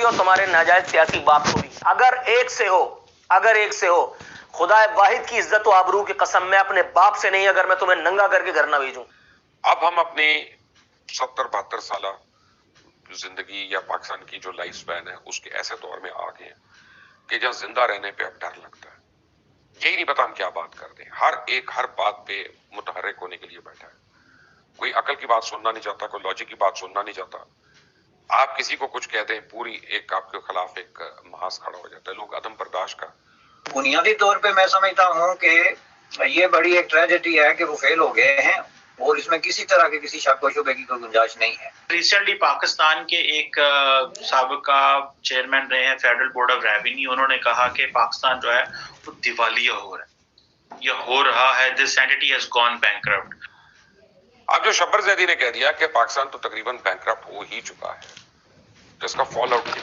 اور تمہارے ناجائز سیاسی باپ کو بھی. اگر ایک سے ہو خدا واحد کی عزت و آبرو کی قسم میں اپنے باپ سے نہیں, اگر میں تمہیں ننگا کر کے گھر نہ بھیجوں. اب ہم اپنی 70-72 سالہ زندگی یا پاکستان کی جو لائف سپین ہے اس کے ایسے دور میں آ گئے ہیں کہ جہاں زندہ رہنے پہ اب ڈر لگتا ہے. یہی نہیں پتا ہم کیا بات کر دیں. ہر بات پہ متحرک ہونے کے لیے بیٹھا ہے. کوئی عقل کی بات سننا نہیں چاہتا, کوئی لاجک کی بات سننا نہیں چاہتا. آپ کسی کو کچھ کہتے ہیں پوری ایک آپ کے خلاف ایک محاذ کھڑا ہو جاتا ہے. لوگ عدم برداشت کا. بنیادی طور پہ میں سمجھتا ہوں کہ یہ بڑی ایک ٹریجڈی ہے کہ وہ فیل ہو گئے ہیں اور اس میں کسی طرح کے کسی شک و شبے کی کوئی گنجائش نہیں ہے. ریسنٹلی پاکستان کے ایک سابقہ چیئرمین رہے ہیں فیڈرل بورڈ آف ریونیو, انہوں نے کہا کہ پاکستان جو ہے وہ دیوالیہ ہو رہا ہے یا ہو رہا ہے. دس اینٹی ہیز گون بینکرپٹ. اب جو شبر زیدی نے کہہ دیا کہ پاکستان تو تقریباً بینکرپٹ ہو ہی چکا ہے, تو اس کا فال آؤٹ کیا,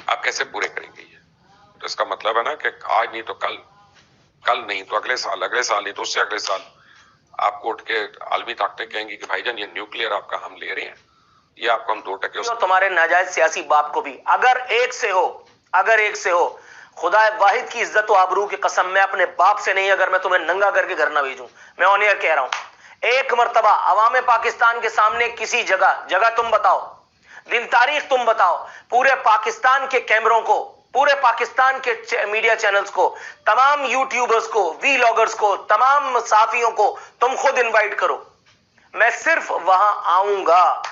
آپ کیسے پورے کریں گے یہ؟ تو اس کا مطلب ہے نا کہ آج نہیں تو کل نہیں تو اگلے سال نہیں تو اس سے اگلے سال آپ کو اٹھ کے عالمی طاقتیں کہیں گی کہ بھائی جان یہ نیوکلیئر آپ کا ہم لے رہے ہیں, یہ آپ کو ہم 2% اور تمہارے ناجائز سیاسی باپ کو بھی. اگر ایک سے ہو خدا واحد کی عزت و آبرو کی قسم میں اپنے باپ سے نہیں, اگر میں تمہیں ننگا کر کے گھر نہ بھیجوں. میں آن ایئر کہہ رہا ہوں, ایک مرتبہ عوام پاکستان کے سامنے کسی جگہ تم بتاؤ, دن تاریخ تم بتاؤ, پورے پاکستان کے کیمروں کو, پورے پاکستان کے میڈیا چینلز کو, تمام یوٹیوبرز کو, وی لاگرز کو, تمام صحافیوں کو تم خود انوائٹ کرو. میں صرف وہاں آؤں گا,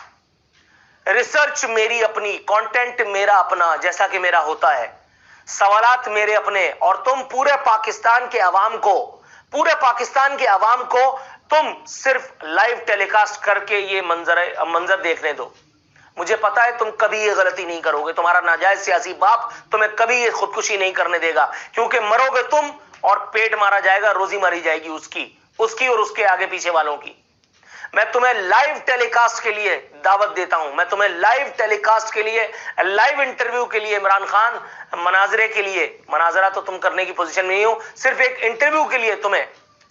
ریسرچ میری اپنی, کانٹینٹ میرا اپنا جیسا کہ میرا ہوتا ہے, سوالات میرے اپنے, اور تم پورے پاکستان کے عوام کو تم صرف لائیو ٹیلی کاسٹ کر کے یہ منظر دیکھنے دو. مجھے پتا ہے تم کبھی یہ غلطی نہیں کرو گے, تمہارا ناجائز سیاسی باپ تمہیں کبھی یہ خودکشی نہیں کرنے دے گا, کیونکہ مرو گے تم اور پیٹ مارا جائے گا, روزی ماری جائے گی اس کی اور اس کے آگے پیچھے والوں کی. میں تمہیں لائیو ٹیلی کاسٹ کے لیے دعوت دیتا ہوں, میں تمہیں لائیو ٹیلی کاسٹ کے لیے, لائیو انٹرویو کے لیے, عمران خان مناظرے کے لیے, مناظرہ تو تم کرنے کی پوزیشن میں نہیں ہو, صرف ایک انٹرویو کے لیے تمہیں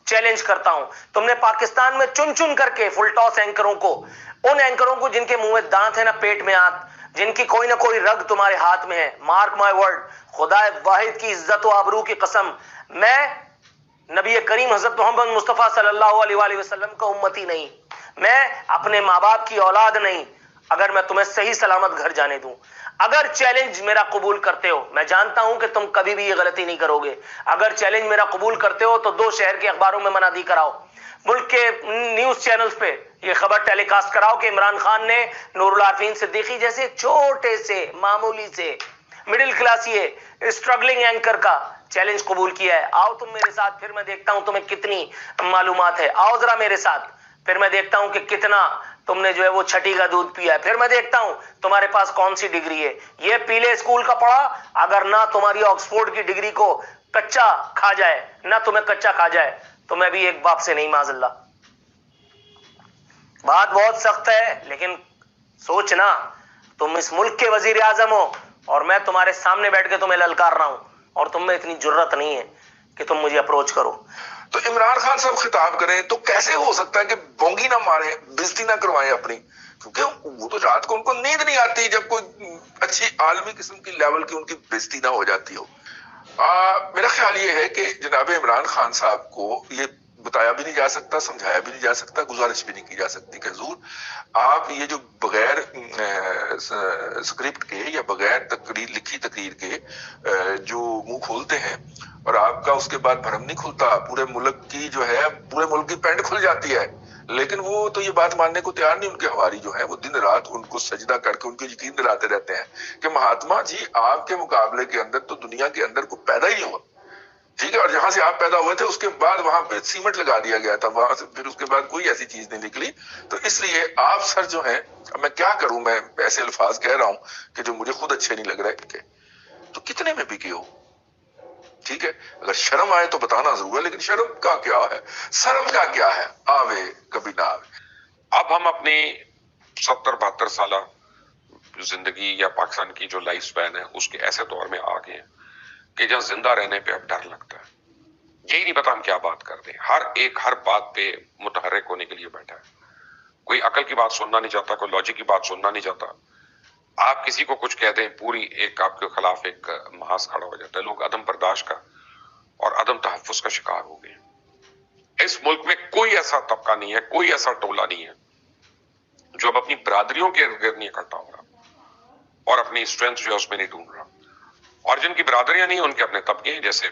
چیلنج کرتا ہوں. تم نے پاکستان میں چن کر کے فل ٹاس اینکروں کو, ان اینکروں کو جن کے منہ میں دانت ہے نہ پیٹ میں آنت, جن کی کوئی نہ کوئی رگ تمہارے ہاتھ میں ہے, مارک مائی ورڈ, خدا واحد کی عزت و آبرو کی قسم, میں نبی کریم حضرت محمد مصطفیٰ صلی اللہ علیہ وآلہ وسلم کا امتی نہیں, میں اپنے ماں باپ کی اولاد نہیں, اگر میں تمہیں صحیح سلامت گھر جانے دوں. اگر چیلنج میرا قبول کرتے ہو, میں جانتا ہوں کہ تم کبھی بھی یہ غلطی نہیں کرو گے, اگر چیلنج میرا قبول کرتے ہو تو 2 شہر کے اخباروں میں منادی کراؤ, ملک کے نیوز چینلز پہ یہ خبر ٹیلی کاسٹ کراؤ کہ عمران خان نے نور العارفین صدیقی جیسے چھوٹے سے معمولی سے مڈل کلاسیے اسٹرگلنگ اینکر کا چیلنج قبول کیا ہے. آؤ تم میرے ساتھ, پھر میں دیکھتا ہوں تمہیں کتنی معلومات ہے. آؤ ذرا میرے ساتھ, پھر میں دیکھتا ہوں کہ کتنا تم نے جو ہے وہ چھٹی کا دودھ پیا ہے, پھر میں دیکھتا ہوں تمہارے پاس کون سی ڈگری ہے. یہ پیلے اسکول کا پڑھا, اگر نہ تمہاری آکسفورڈ کی ڈگری کو کچا کھا جائے, نہ تمہیں کچا کھا جائے, تو میں بھی ایک باپ سے نہیں, معاذ اللہ. بات بہت سخت ہے, لیکن سوچنا, تم اس ملک کے وزیر اعظم ہو اور میں تمہارے سامنے بیٹھ کے تمہیں للکار رہا ہوں, اور تم میں اتنی جرت نہیں ہے کہ تم مجھے اپروچ کرو. تو عمران خان صاحب خطاب کریں تو کیسے ہو سکتا ہے کہ بونگی نہ ماریں, بےزتی نہ کروائیں اپنی, کیونکہ وہ تو رات کو ان کو نیند نہیں آتی جب کوئی اچھی عالمی قسم کی لیول کی ان کی بےزتی نہ ہو جاتی ہو. میرا خیال یہ ہے کہ جناب عمران خان صاحب کو یہ بتایا بھی نہیں جا سکتا, سمجھایا بھی نہیں جا سکتا, گزارش بھی نہیں کی جا سکتی کہ حضور آپ یہ جو بغیر سکرپٹ کے یا بغیر لکھی تقریر کے جو منہ کھولتے ہیں اور آپ کا اس کے بعد بھرم نہیں کھلتا, پورے ملک کی جو ہے پورے ملک کی پینٹ کھل جاتی ہے, لیکن وہ تو یہ بات ماننے کو تیار نہیں. ان کے ہواری جو ہیں وہ دن رات ان کو سجدہ کر کے ان کو یقین دلاتے رہتے ہیں کہ مہاتما جی آپ کے مقابلے کے اندر تو دنیا کے اندر کوئی پیدا ہی نہیں ہوا, ٹھیک ہے, اور جہاں سے آپ پیدا ہوئے تھے اس کے بعد وہاں پہ سیمنٹ لگا دیا گیا تھا, وہاں سے پھر اس کے بعد کوئی ایسی چیز نہیں نکلی. تو اس لیے آپ سر جو ہیں, میں کیا کروں, میں ایسے الفاظ کہہ رہا ہوں کہ جو مجھے خود اچھے نہیں لگ رہے کہ تو کتنے میں بکے ہو, ٹھیک ہے, اگر شرم آئے تو بتانا ضرور ہے, لیکن شرم کا کیا ہے, شرم کا کیا ہے, آوے کبھی نہ آوے. اب ہم اپنی 70-72 سالہ زندگی یا پاکستان کی جو لائف سپین ہے اس کے ایسے دور میں آ گئے ہیں کہ جہاں زندہ رہنے پہ اب ڈر لگتا ہے. یہی نہیں پتا ہم کیا بات کر دیں. ہر بات پہ متحرک ہونے کے لیے بیٹھا ہے. کوئی عقل کی بات سننا نہیں چاہتا, کوئی لاجک کی بات سننا نہیں چاہتا. آپ کسی کو کچھ کہہ دیں پوری ایک آپ کے خلاف ایک محاذ کھڑا ہو جاتا ہے. لوگ عدم برداشت کا اور عدم تحفظ کا شکار ہو گئے. اس ملک میں کوئی ایسا طبقہ نہیں ہے, کوئی ایسا ٹولہ نہیں ہے جو اب اپنی برادریوں کے ارد گرد نہیں اکٹھا ہو رہا اور اپنی اسٹرینتھ جو ہے اس میں نہیں ڈھونڈ رہا. اور جن کی برادریاں نہیں ہیں ان کے اپنے طبقے ہیں, جیسے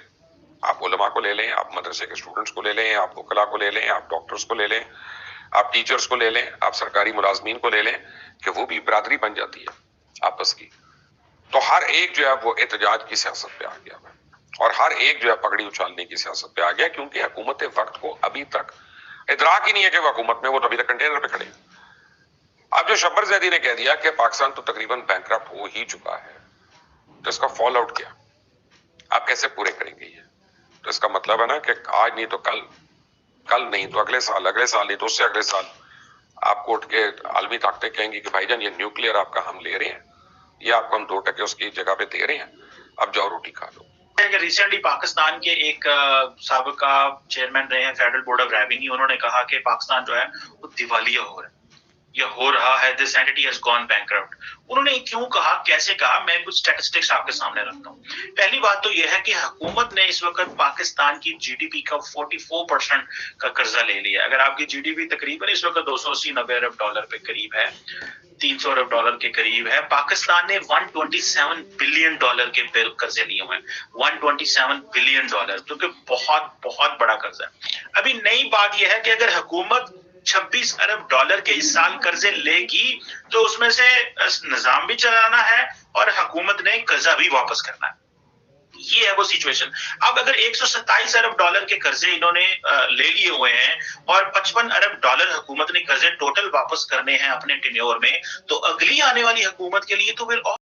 آپ علماء کو لے لیں, آپ مدرسے کے اسٹوڈنٹس کو لے لیں, آپ وکلاء کو لے لیں, آپ ڈاکٹرز کو لے لیں, آپ ٹیچرز کو لے لیں, آپ سرکاری ملازمین کو لے لیں, کہ وہ بھی برادری بن جاتی ہے آپس کی. تو ہر ایک جو ہے وہ احتجاج کی سیاست پہ آ گیا ہے اور ہر ایک جو ہے پگڑی اچھالنے کی سیاست پہ آ گیا, کیونکہ حکومت وقت کو ابھی تک ادراک ہی نہیں ہے کہ وہ حکومت میں, وہ تو ابھی تک کنٹینر پہ کھڑے. اب جو شبر زیدی نے کہہ دیا کہ پاکستان تو تقریباً بینکرپٹ ہو ہی چکا ہے, تو اس کا فال آؤٹ کیا, آپ کیسے پورے کریں گے یہ؟ تو اس کا مطلب ہے نا کہ آج نہیں تو کل, کل نہیں تو اگلے سال, اگلے سال نہیں تو اس سے اگلے سال آپ کو اٹھ کے عالمی طاقتیں کہیں گی کہ بھائی جان یہ نیوکلیئر آپ کا ہم لے رہے ہیں, یہ آپ کو ہم 2% اس کی جگہ پہ دے رہے ہیں, اب جاؤ روٹی کھا لو. ریسنٹلی پاکستان کے ایک سابقہ چیئرمین رہے ہیں فیڈرل بورڈ آف ریونیو, انہوں نے کہا کہ پاکستان جو ہے وہ دیوالیہ ہو رہا ہے, یہ ہو رہا ہے, دس اینٹی ہیز گون بینکرپٹ. انہوں نے کیوں کہا, کیسے کہا, میں کچھ اسٹیٹسٹکس آپ کے سامنے رکھتا ہوں. پہلی بات تو یہ ہے کہ حکومت نے اس وقت پاکستان کی جی ڈی پی کا 44% کا قرضہ لے لیا. اگر آپ کی جی ڈی پی تقریباً اس وقت 280-90 ارب ڈالر پہ قریب ہے, 300 ارب ڈالر کے قریب ہے, پاکستان نے $127 بلین کے قرضے لیے ہوئے ہیں. $127 بلین, جو کہ بہت بہت بڑا قرضہ ہے. ابھی نئی بات یہ ہے کہ اگر حکومت 26 ارب ڈالر کے اس سال قرضے لے گی تو اس میں سے نظام بھی چلانا ہے اور حکومت نے قرضہ بھی واپس کرنا ہے. یہ ہے وہ سچویشن. اب اگر 127 ارب ڈالر کے قرضے انہوں نے لے لیے ہوئے ہیں اور 55 ارب ڈالر حکومت نے قرضے ٹوٹل واپس کرنے ہیں اپنے ٹینیور میں, تو اگلی آنے والی حکومت کے لیے تو پھر